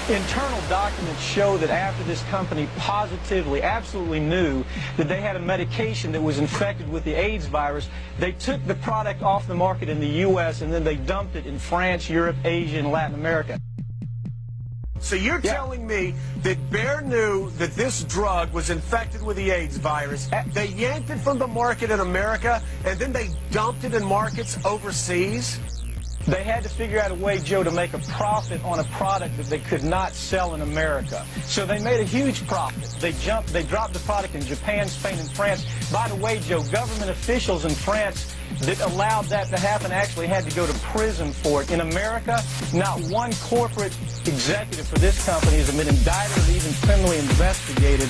Internal documents show that after this company positively, absolutely knew that they had a medication that was infected with the AIDS virus, they took the product off the market in the U.S. and then they dumped it in France, Europe, Asia, and Latin America. So you're telling me that Bayer knew that this drug was infected with the AIDS virus, they yanked it from the market in America, and then they dumped it in markets overseas? They had to figure out a way, Joe, to make a profit on a product that they could not sell in America. So they made a huge profit. They dropped the product in Japan, Spain, and France. By the way, Joe, government officials in France that allowed that to happen actually had to go to prison for it. In America, not one corporate executive for this company has been indicted or even criminally investigated.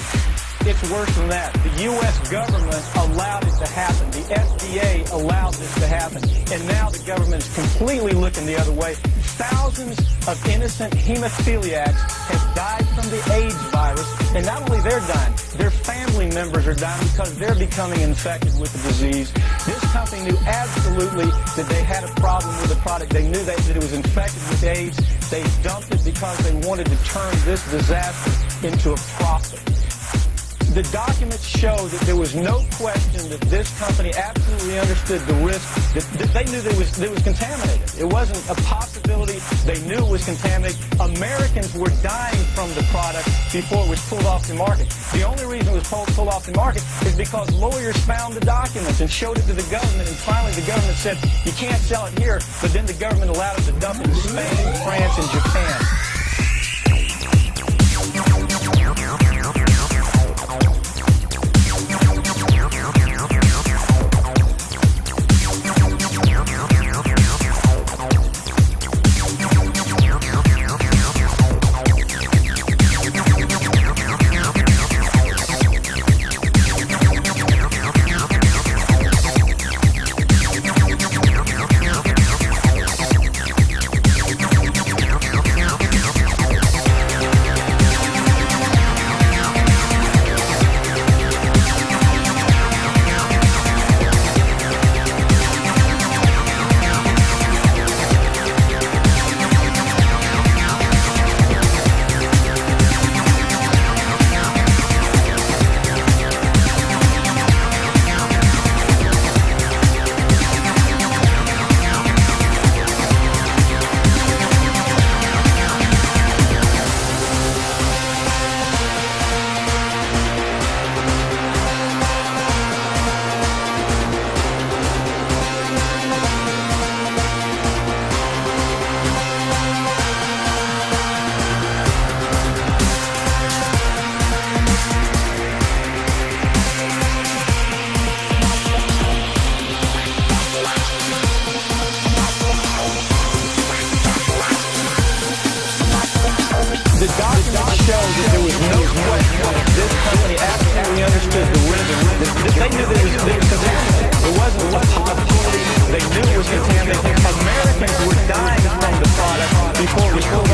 It's worse than that. The U.S. government allowed it to happen. The FDA allowed this to happen. And now the government is completely looking the other way. Thousands of innocent hemophiliacs have died from the AIDS virus. And not only they're dying, their family members are dying because they're becoming infected with the disease. This company knew absolutely that they had a problem with the product. They knew that it was infected with AIDS. They dumped it because they wanted to turn this disaster into a profit. The documents show that there was no question that this company absolutely understood the risk, that they knew that it was contaminated. It wasn't a possibility. They knew it was contaminated. Americans were dying from the product before it was pulled off the market. The only reason it was pulled off the market is because lawyers found the documents and showed it to the government, and finally the government said, you can't sell it here, but then the government allowed it to dump it in Spain, France, and Japan. Americans were dying from the product before it was